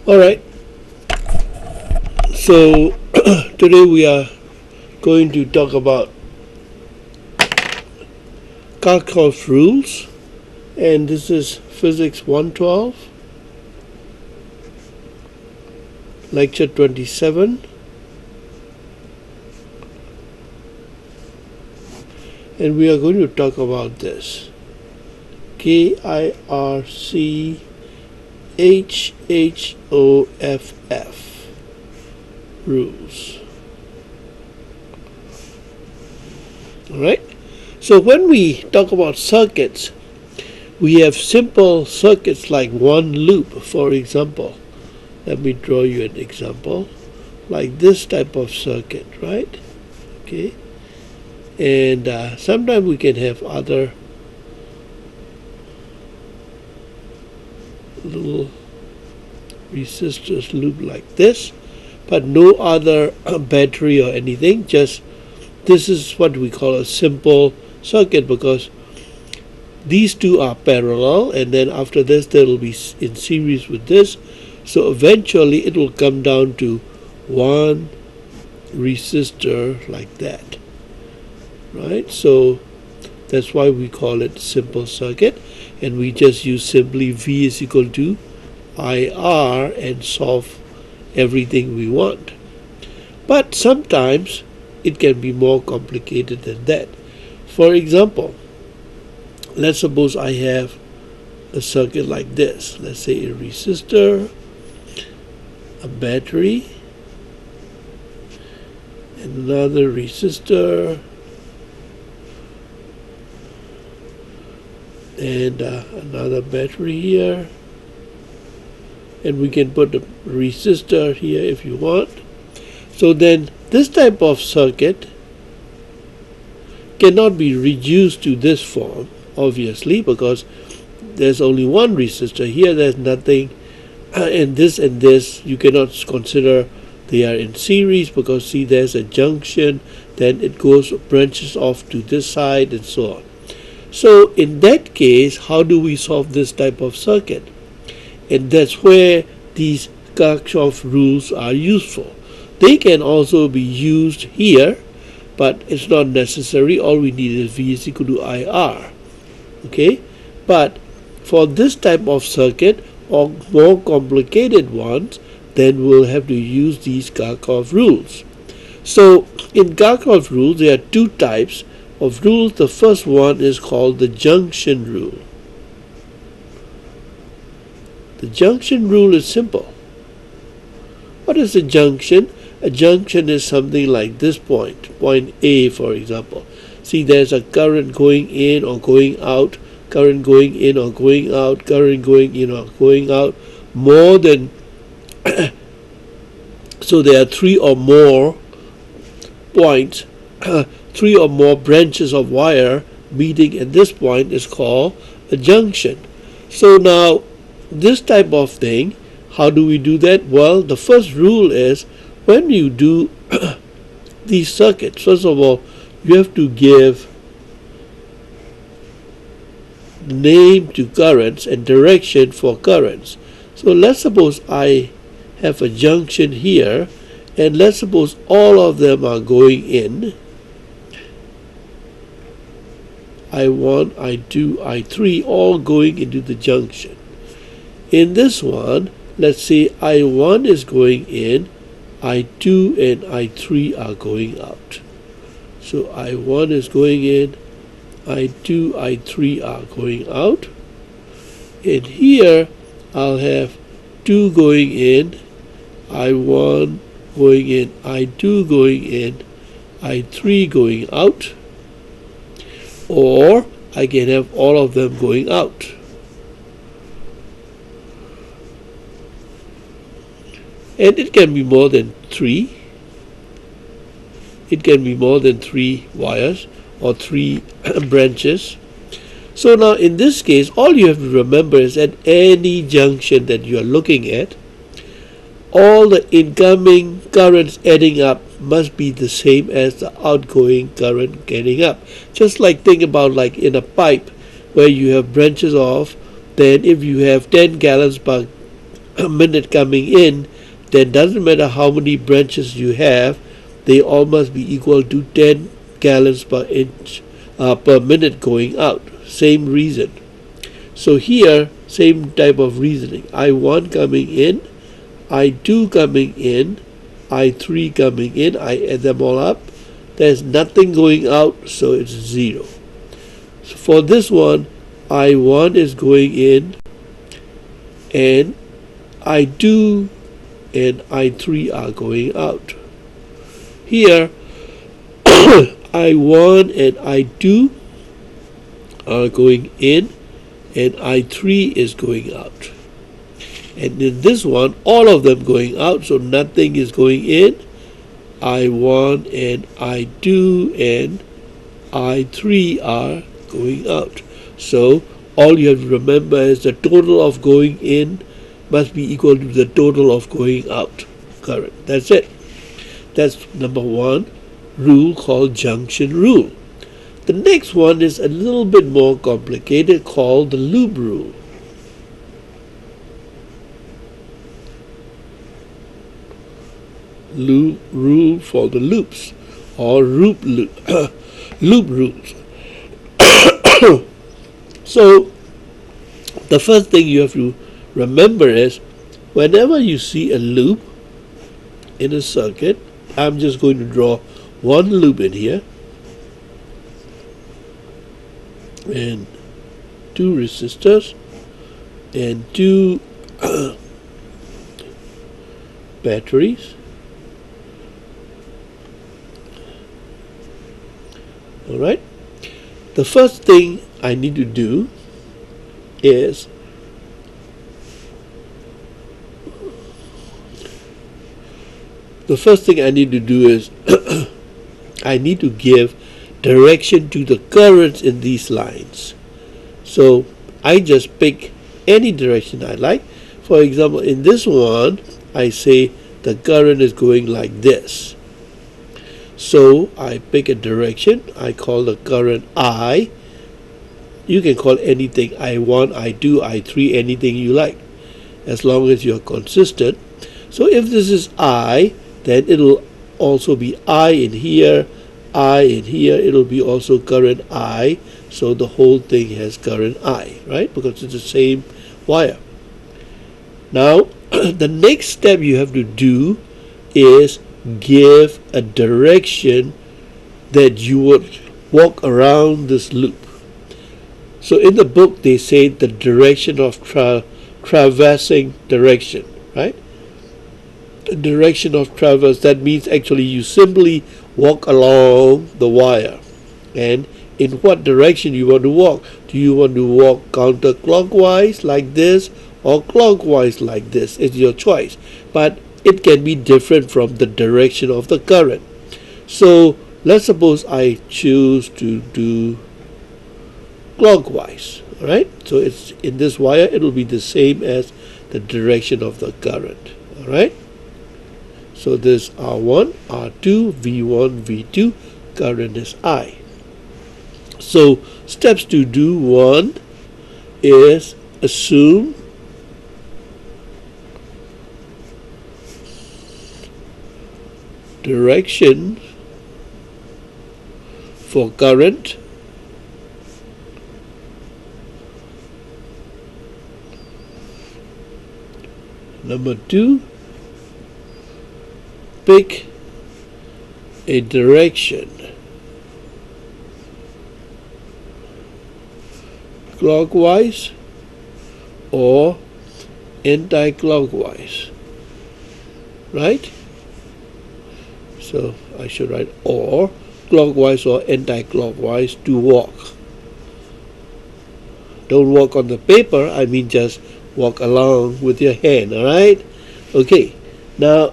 Alright, so today we are going to talk about Kirchhoff Rules, and this is Physics 112, Lecture 27, and we are going to talk about this Kirchhoff rules. Alright, so when we talk about circuits, we have simple circuits like one loop, for example. Let me draw you an example, like this type of circuit, right? Okay, and sometimes we can have other little resistors loop like this, but no other battery or anything. Just this is what we call a simple circuit, because these two are parallel, and then after this they will be in series with this, so eventually it will come down to one resistor like that, right? So that's why we call it simple circuit, and we just use simply V is equal to IR and solve everything we want. But sometimes it can be more complicated than that. For example, let's suppose I have a circuit like this. Let's say a resistor, a battery, and another resistor, and another battery here, and we can put a resistor here if you want. So then this type of circuit cannot be reduced to this form, obviously, because there's only one resistor. Here there's nothing, and this you cannot consider they are in series, because see, there's a junction, then it branches off to this side and so on. So in that case, how do we solve this type of circuit? And that's where these Kirchhoff rules are useful. They can also be used here, but it's not necessary. All we need is V is equal to IR. Okay, but for this type of circuit or more complicated ones, then we'll have to use these Kirchhoff rules. So in Kirchhoff rules, there are two types of rules. The first one is called the junction rule. The junction rule is simple. What is a junction? A junction is something like this point A, for example. See, there's a current going in or going out, current going in or going out, current going in or going out, more than so there are three or more points, three or more branches of wire meeting at this point is called a junction. So now this type of thing, how do we do that? Well, the first rule is, when you do these circuits, first of all, you have to give name to currents and direction for currents. So let's suppose I have a junction here, and let's suppose all of them are going in. I1, I2, I3, all going into the junction. In this one, let's say I1 is going in, I2 and I3 are going out. So I1 is going in, I2, I3 are going out. And here I'll have 2 going in, I1 going in, I2 going in, I3 going out. Or I can have all of them going out. And it can be more than 3. It can be more than 3 wires or 3 branches. So now in this case, all you have to remember is that any junction that you are looking at, all the incoming currents adding up must be the same as the outgoing current getting up. Just like think about like in a pipe where you have branches off, then if you have 10 gallons per minute coming in, then doesn't matter how many branches you have, they all must be equal to 10 gallons per inch per minute going out. Same reason. So here, same type of reasoning. I1 coming in, I2 coming in, I3 coming in, I add them all up. There's nothing going out, so it's 0. So for this one, I1 is going in, and I2 and I3 are going out. Here, I1 and I2 are going in, and I3 is going out. And in this one, all of them going out, so nothing is going in. I1 and I2 and I3 are going out. So all you have to remember is the total of going in must be equal to the total of going out current. That's it. That's number one rule, called junction rule. The next one is a little bit more complicated, called the loop rule. Loop rule for the loops, or loop rules. So the first thing you have to remember is, whenever you see a loop in a circuit, I'm just going to draw one loop in here and two resistors and two batteries. Alright, the first thing I need to do is I need to give direction to the currents in these lines. So I just pick any direction I like. For example, in this one, I say the current is going like this. So I pick a direction. I call the current I. You can call anything I1, I2, I3, anything you like, as long as you're consistent. So if this is I, then it'll also be I in here, I in here. It'll be also current I. So the whole thing has current I, right? Because it's the same wire. Now, the next step you have to do is give a direction that you would walk around this loop. So in the book they say the direction of traversing direction, right? The direction of traverse, that means actually you simply walk along the wire. And in what direction you want to walk? Do you want to walk counterclockwise like this, or clockwise like this? It's your choice. But it can be different from the direction of the current. So let's suppose I choose to do clockwise. Alright, so it's in this wire, it will be the same as the direction of the current. Alright, so this R1, R2, V1, V2, current is I. So steps to do: one is assume direction for current number two, pick a direction clockwise or anti-clockwise, right? So I should write or clockwise or anti-clockwise to walk. Don't walk on the paper, I mean just walk along with your hand, alright? Okay, now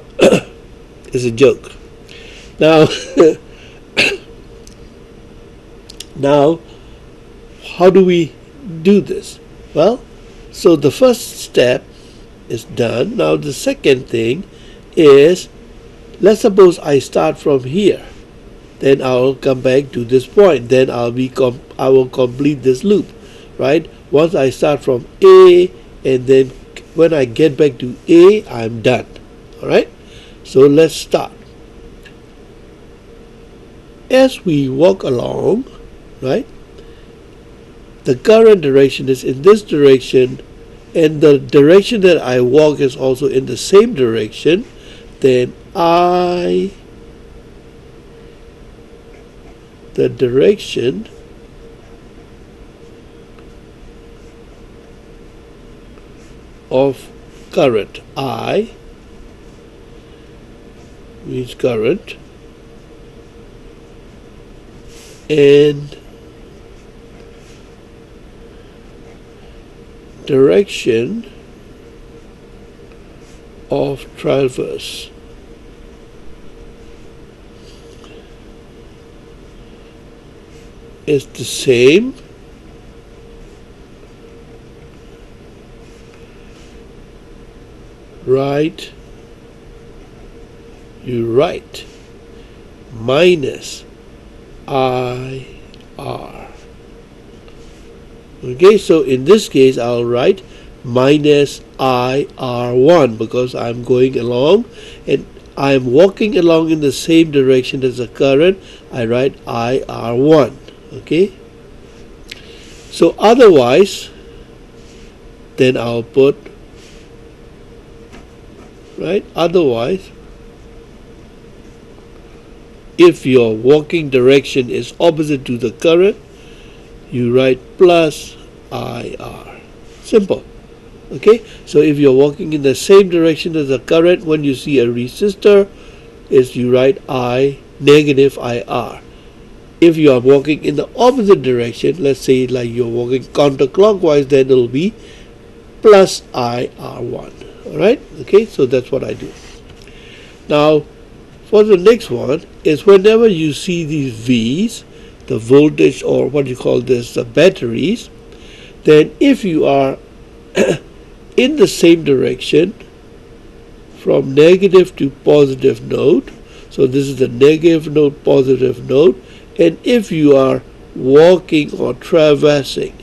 it's a joke. Now now how do we do this? Well, so the first step is done. Now the second thing is, let's suppose I start from here, then I'll come back to this point, then I will complete this loop, right? Once I start from A and then when I get back to A, I'm done. Alright, so let's start. As we walk along, right, the current direction is in this direction, and the direction that I walk is also in the same direction, then the direction of current, I means current, and direction of traverse is the same right, you write minus IR. Okay, so in this case I'll write minus IR1 because I'm going along and I'm walking along in the same direction as the current. I write IR1. Okay, so otherwise then I'll put, right, otherwise if your walking direction is opposite to the current, you write plus IR. Simple. Okay, so if you're walking in the same direction as the current, when you see a resistor, is you write I negative IR. If you are walking in the opposite direction, let's say like you're walking counterclockwise, then it'll be plus IR1. Alright, okay, so that's what I do. Now for the next one is whenever you see these V's, the voltage, or what you call this, the batteries, then if you are in the same direction from negative to positive node, so this is the negative node, positive node, and if you are walking or traversing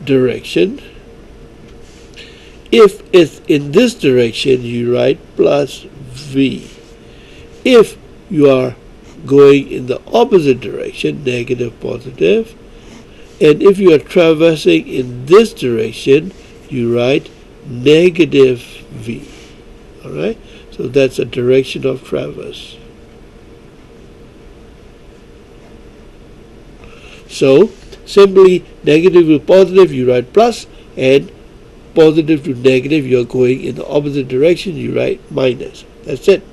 direction, if it's in this direction, you write plus V. If you are going in the opposite direction, negative, positive, and if you are traversing in this direction, you write negative V. Alright, so that's a direction of traverse. So simply negative to positive, you write plus, and positive to negative, you're going in the opposite direction, you write minus. That's it.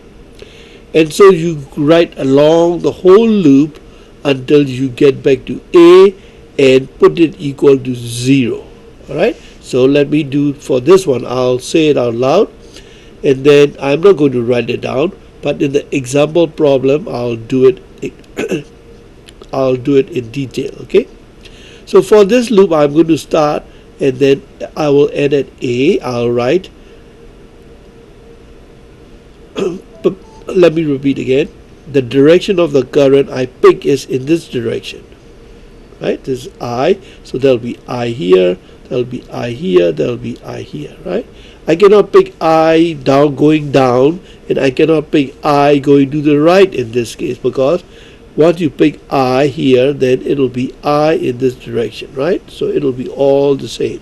And so you write along the whole loop until you get back to A and put it equal to 0. Alright, so let me do for this one. I'll say it out loud, and then I'm not going to write it down, but in the example problem I'll do it I'll do it in detail. Okay, so for this loop I'm going to start, and then I will end at A. I'll write but let me repeat again, the direction of the current I pick is in this direction, right? This is I, so there'll be I here, there'll be I here, there'll be I here, right? I cannot pick I down going down, and I cannot pick I going to the right in this case, because once you pick I here, then it'll be I in this direction, right? So it'll be all the same.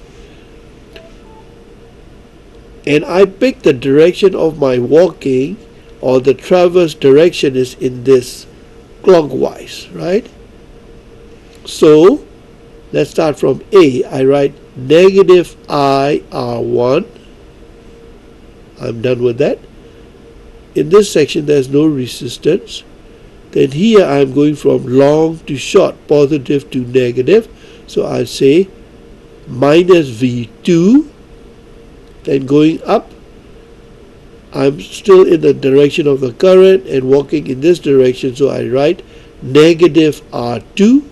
And I pick the direction of my walking, or the traverse direction is in this clockwise, right? So let's start from A. I write negative IR1. I'm done with that. In this section there's no resistance. Then here I'm going from long to short, positive to negative. So I'll say minus V2. Then going up, I'm still in the direction of the current and walking in this direction, so I write negative R2.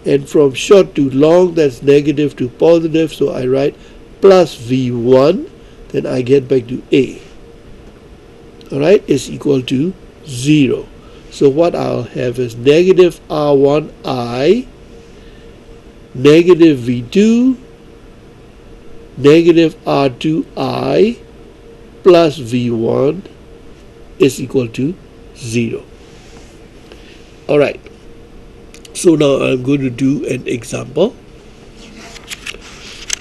And from short to long, that's negative to positive, so I write plus V1. Then I get back to A. Alright, is equal to 0. So what I'll have is negative R1I negative V2 negative R2I plus V1 is equal to 0. Alright, so now I'm going to do an example.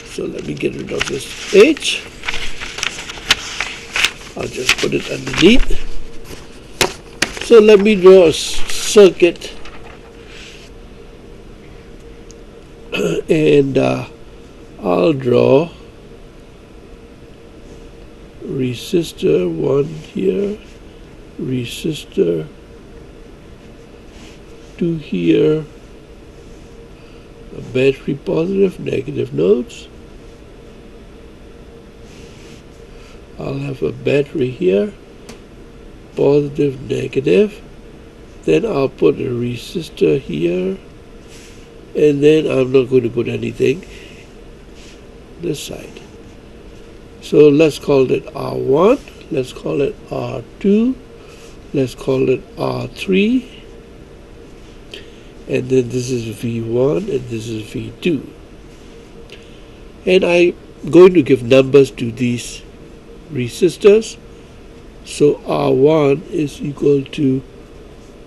So let me get rid of this page. I'll just put it underneath. So let me draw a circuit and I'll draw resistor 1 here, resistor 2 here, a battery positive, negative nodes. I'll have a battery here, positive, negative. Then I'll put a resistor here, and then I'm not going to put anything this side. So let's call it R1, let's call it R2, let's call it R3, and then this is V1 and this is V2. And I'm going to give numbers to these resistors. So R1 is equal to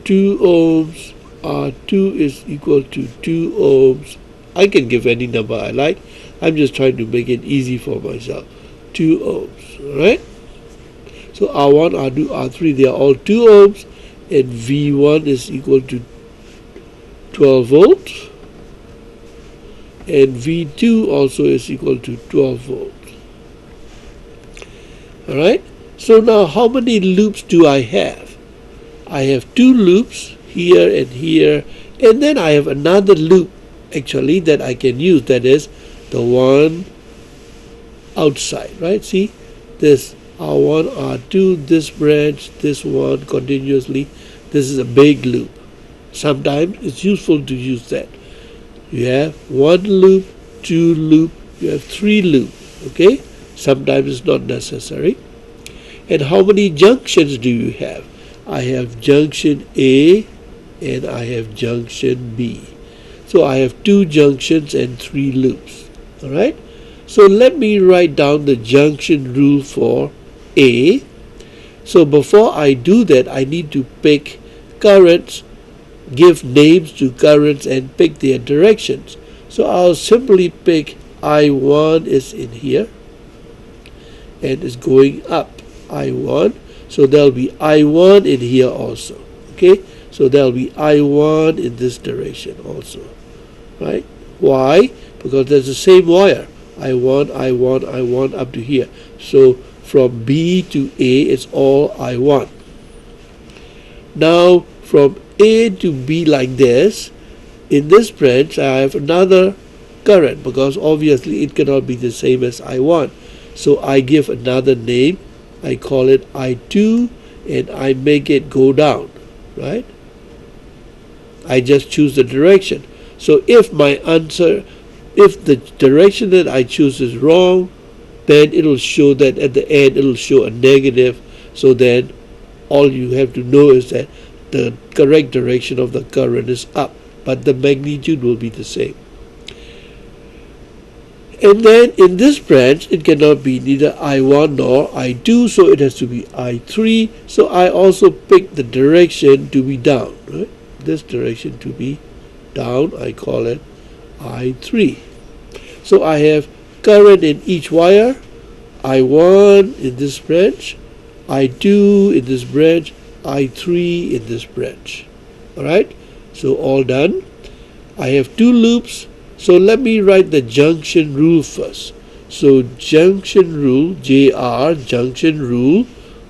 2 ohms, R2 is equal to 2 ohms. I can give any number I like. I'm just trying to make it easy for myself. 2 ohms, alright? So R1, R2, R3, they are all 2 ohms, and V1 is equal to 12 volts, and V2 also is equal to 12 volts. Alright, so now how many loops do I have? I have 2 loops here and here, and then I have another loop actually that I can use, that is the one outside, right? See, this R1, R2, this branch, this one continuously. This is a big loop. Sometimes it's useful to use that. You have 1 loop, 2 loop, you have 3 loop, okay? Sometimes it's not necessary. And how many junctions do you have? I have junction A and I have junction B. So I have 2 junctions and 3 loops. Alright? So let me write down the junction rule for A. So before I do that, I need to pick currents, give names to currents, and pick their directions. So I'll simply pick I1 is in here and is going up. I1, so there'll be I1 in here also. Okay, so there'll be I1 in this direction also, right? Why? Because there's the same wire. I1, I1, I1 up to here. So from B to A it's all I1. Now from A to B like this, in this branch I have another current, because obviously it cannot be the same as I1. So I give another name. I call it I2 and I make it go down, right? I just choose the direction. So if my answer, if the direction that I choose is wrong, then it'll show that at the end it'll show a negative. So then all you have to know is that the correct direction of the current is up, but the magnitude will be the same. And then in this branch it cannot be neither I1 nor I2, so it has to be I3. So I also pick the direction to be down, right? This direction to be down, I call it I3. So I have current in each wire, I1 in this branch, I2 in this branch, I3 in this branch. Alright, so all done. I have 2 loops. So let me write the junction rule first. So junction rule, JR, junction rule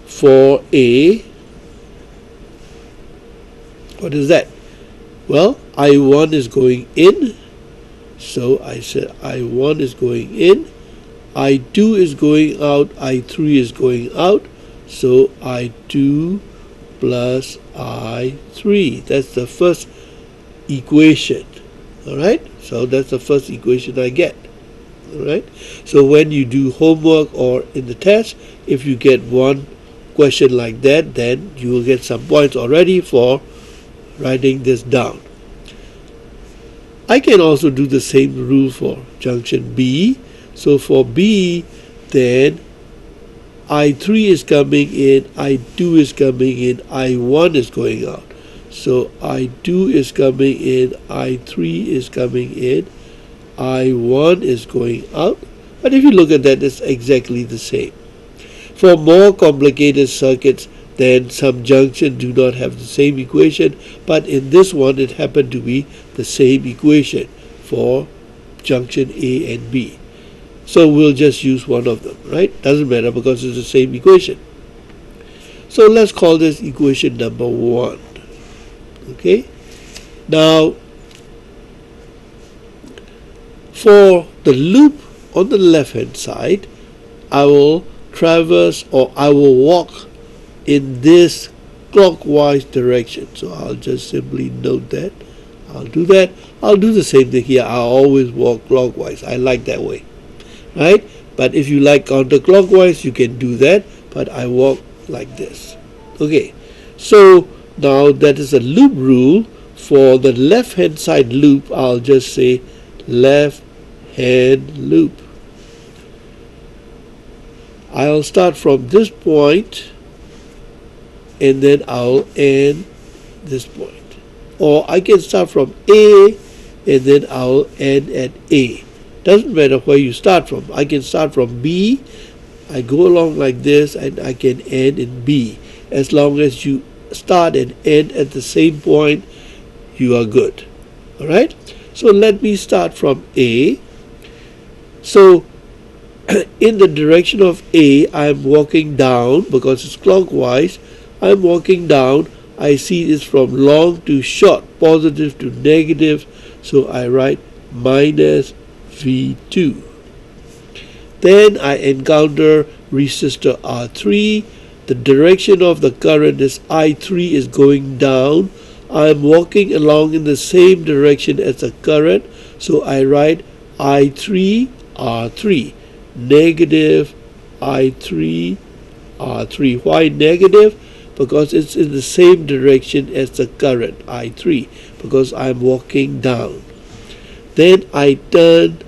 for A. What is that? Well, I1 is going in. So I said I1 is going in. I2 is going out. I3 is going out. So I2 plus I3. That's the first equation. Alright, so that's the first equation I get. Alright, so when you do homework or in the test, if you get one question like that, then you will get some points already for writing this down. I can also do the same rule for junction B. So for B, then I3 is coming in, I2 is coming in, I1 is going out. So I2 is coming in, I3 is coming in, I1 is going out. But if you look at that, it's exactly the same. For more complicated circuits, then some junctions do not have the same equation, but in this one it happened to be the same equation for junction A and B. So we'll just use one of them, right? Doesn't matter because it's the same equation. So let's call this equation number 1. Okay? Now, for the loop on the left hand side, I will traverse, or I will walk in this clockwise direction. So I'll just simply note that. I'll do that. I'll do the same thing here. I'll always walk clockwise. I like that way, right? But if you like counterclockwise, you can do that, but I walk like this. Okay, so now that is a loop rule. For the left hand side loop, I'll just say left hand loop. I'll start from this point and then I'll end this point. Or I can start from A and then I'll end at A. Doesn't matter where you start from. I can start from B, I go along like this, and I can end in B. As long as you start and end at the same point, you are good. Alright? So let me start from A. So in the direction of A, I'm walking down because it's clockwise. I'm walking down. I see this from long to short, positive to negative. So I write minus V2. Then I encounter resistor R3. The direction of the current is I3 is going down. I'm walking along in the same direction as the current. So I write I3 R3. Negative I3 R3. Why negative? Because it's in the same direction as the current I3, because I'm walking down. Then I turn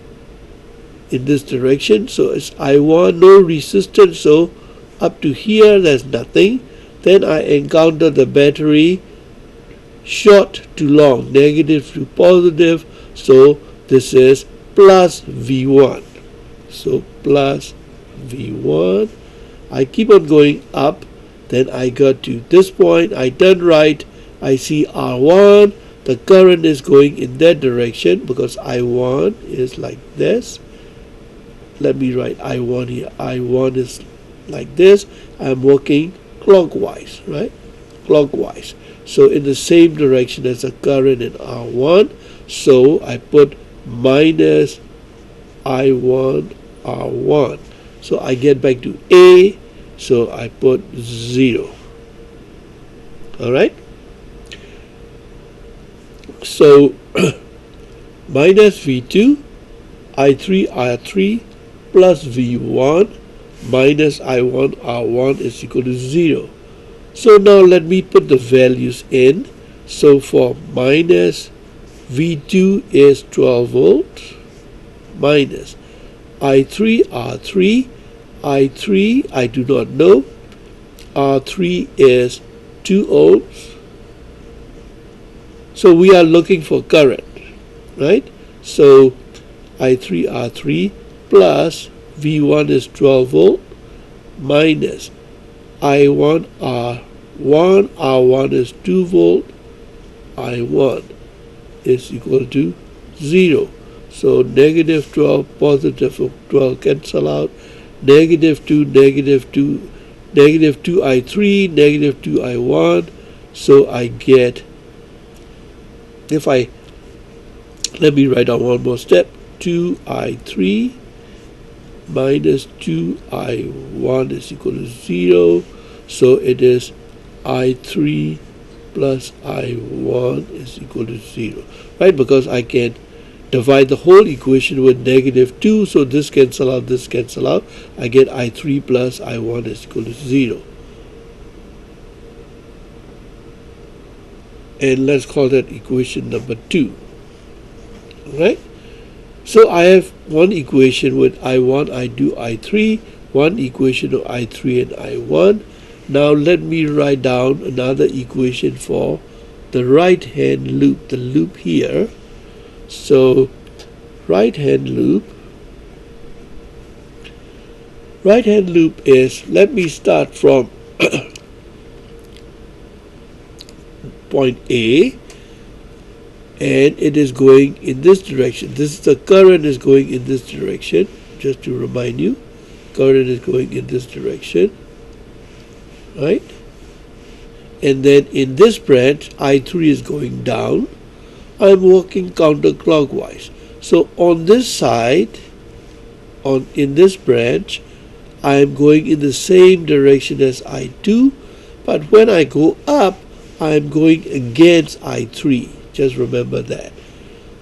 in this direction, so it's I1, no resistance, so up to here there's nothing. Then I encounter the battery, short to long, negative to positive, so this is plus V1. So plus V1. I keep on going up. Then I got to this point, I turn right, I see R1, the current is going in that direction because I1 is like this. Let me write I1 here. I1 is like this. I'm walking clockwise, right? Clockwise. So in the same direction as the current in R1. So I put minus I1 R1. So I get back to A. So I put 0. Alright? So minus V2, I3 R3 plus V1 minus I1 R1 is equal to 0. So now let me put the values in. So for minus V2 is 12 volts minus I3 R3. I3 I do not know. R3 is 2 ohms. So we are looking for current, right? So I3 R3 plus V1 is 12 volt minus I1 R1. R1 is 2 volt. I1 is equal to 0. So negative 12, positive 12 cancel out. Negative 2, negative 2, negative 2 I3, negative 2 I1. So I get, if I, let me write down one more step, 2 I3 minus 2 I1 is equal to 0. So it is I3 plus I1 is equal to 0, right? Because I can divide the whole equation with negative 2, so this cancel out, this cancel out. I get I3 plus I1 is equal to 0. And let's call that equation number 2. right? So I have one equation with I1, I2, I3, one equation of I3 and I1. Now let me write down another equation for the right hand loop, the loop here. So right hand loop is, let me start from point A, and it is going in this direction. This is the current is going in this direction. Just to remind you, current is going in this direction, right? And then in this branch, I3 is going down. I'm walking counterclockwise. So on this side, in this branch, I am going in the same direction as I2, but when I go up, I am going against I3. Just remember that.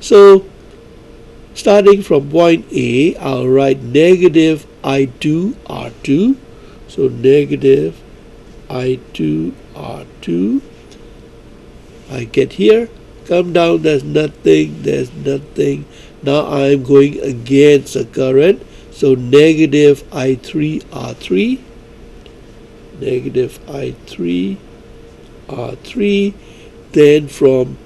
So starting from point A, I'll write negative I2 R2. So negative I2 R2. I get here, come down, there's nothing. Now I'm going against the current. So negative I3 R3. Negative I3 R3. Then from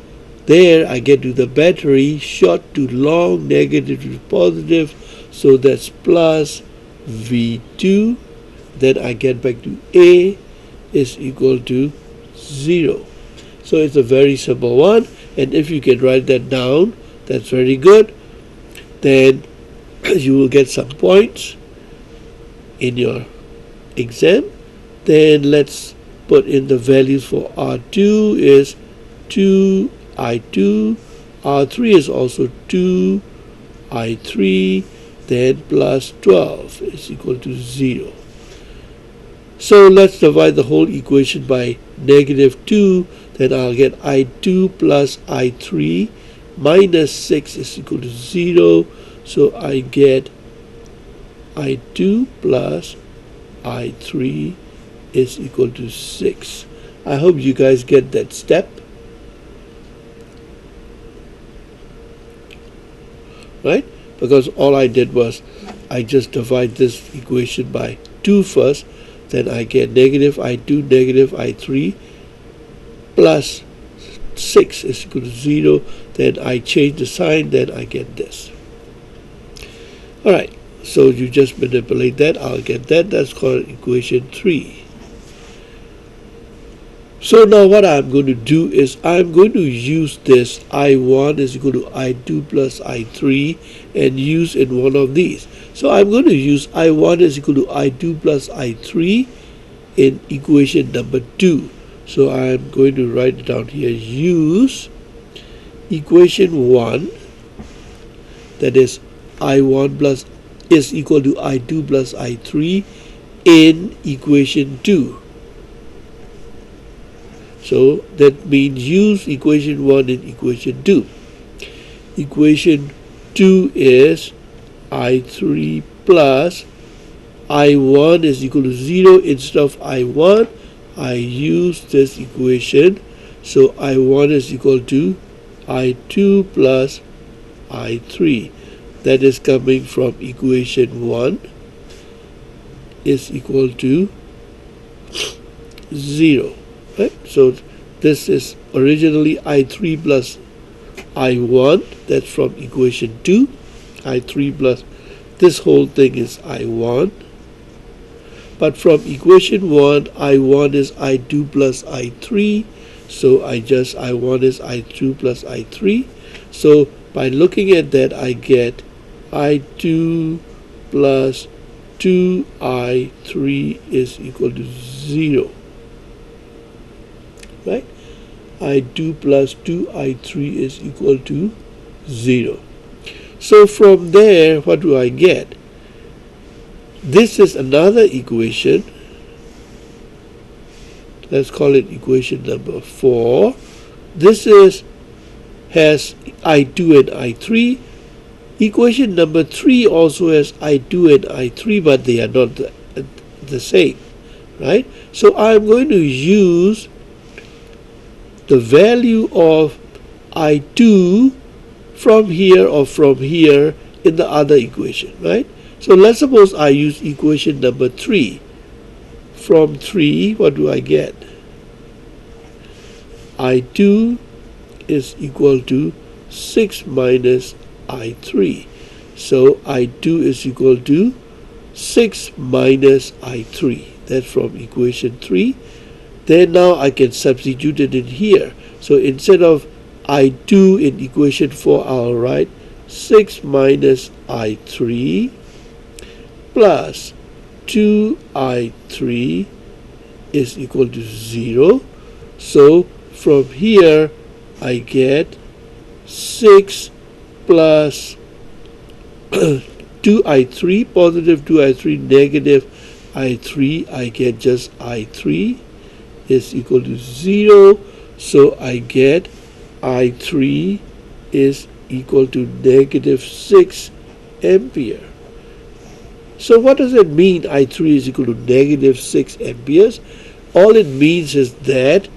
there I get to the battery, short to long, negative to positive, so that's plus V2. Then I get back to A is equal to 0. So it's a very simple one, and if you can write that down, that's very good. Then you will get some points in your exam. Then let's put in the values for R2 is 2 I2, R3 is also 2 I3, then plus 12 is equal to 0. So let's divide the whole equation by negative 2, then I'll get I2 plus I3 minus 6 is equal to 0. So I get I2 plus I3 is equal to 6. I hope you guys get that step. Right? Because all I did was I just divide this equation by 2 first, then I get negative I2, negative I3 plus 6 is equal to 0. Then I change the sign, then I get this. Alright, so you just manipulate that, I'll get that. That's called equation 3. So now what I'm going to do is I'm going to use this I1 is equal to I2 plus I3 and use in one of these. So I'm going to use I1 is equal to I2 plus I3 in equation number 2. So I'm going to write it down here. Use equation 1, that is I1 plus is equal to I2 plus I3 in equation 2. So that means use equation 1 in equation 2. Equation 2 is I3 plus I1 is equal to 0. Instead of I1, I use this equation. So I1 is equal to I2 plus I3. That is coming from equation 1 is equal to 0. Right? So this is originally I3 plus I1, that's from equation 2. I3 plus this whole thing is I1. But from equation 1, I1 is I2 plus I3. So I1 is I2 plus I3. So by looking at that, I get I2 plus 2I3 is equal to 0. Right? I2 plus 2I3 is equal to 0. So from there, what do I get? This is another equation. Let's call it equation number 4. This has I2 and I3. Equation number 3 also has I2 and I3, but they are not the same. Right? So I'm going to use the value of I2 from here or from here in the other equation, right? So let's suppose I use equation number 3. From 3, what do I get? I2 is equal to 6 minus I3. So I2 is equal to 6 minus I3. That's from equation 3. Then now I can substitute it in here. So instead of I2 in equation 4, I'll write 6 minus I3 plus 2I3 is equal to 0. So from here I get 6 plus 2I3, positive 2I3, negative I3, I get just I3 is equal to 0. So I get I3 is equal to negative 6 ampere. So what does it mean I3 is equal to negative 6 amperes? All it means is that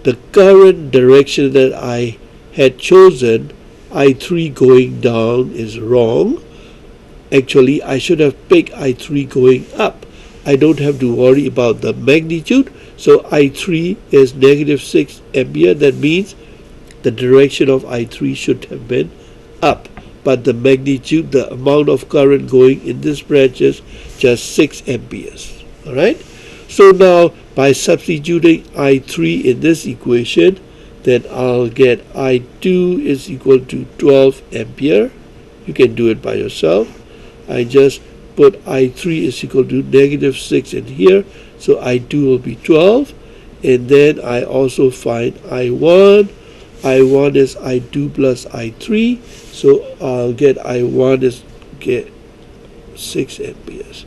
the current direction that I had chosen, I3 going down, is wrong. Actually, I should have picked I3 going up. I don't have to worry about the magnitude. So I3 is negative 6 ampere. That means the direction of I3 should have been up. But the magnitude, the amount of current going in this branch is just 6 amperes. Alright? So now, by substituting I3 in this equation, then I'll get I2 is equal to 12 ampere. You can do it by yourself. I just put I3 is equal to negative 6 in here. So I2 will be 12. And then I also find I1. I1 is I2 plus I3. So I'll get I1 is get 6 amperes.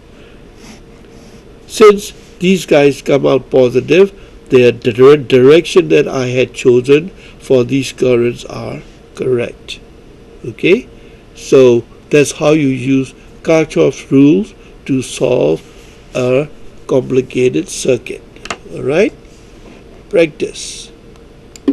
Since these guys come out positive, the direction that I had chosen for these currents are correct. Okay? So that's how you use Kirchhoff's rules to solve a complicated circuit. Alright? Practice.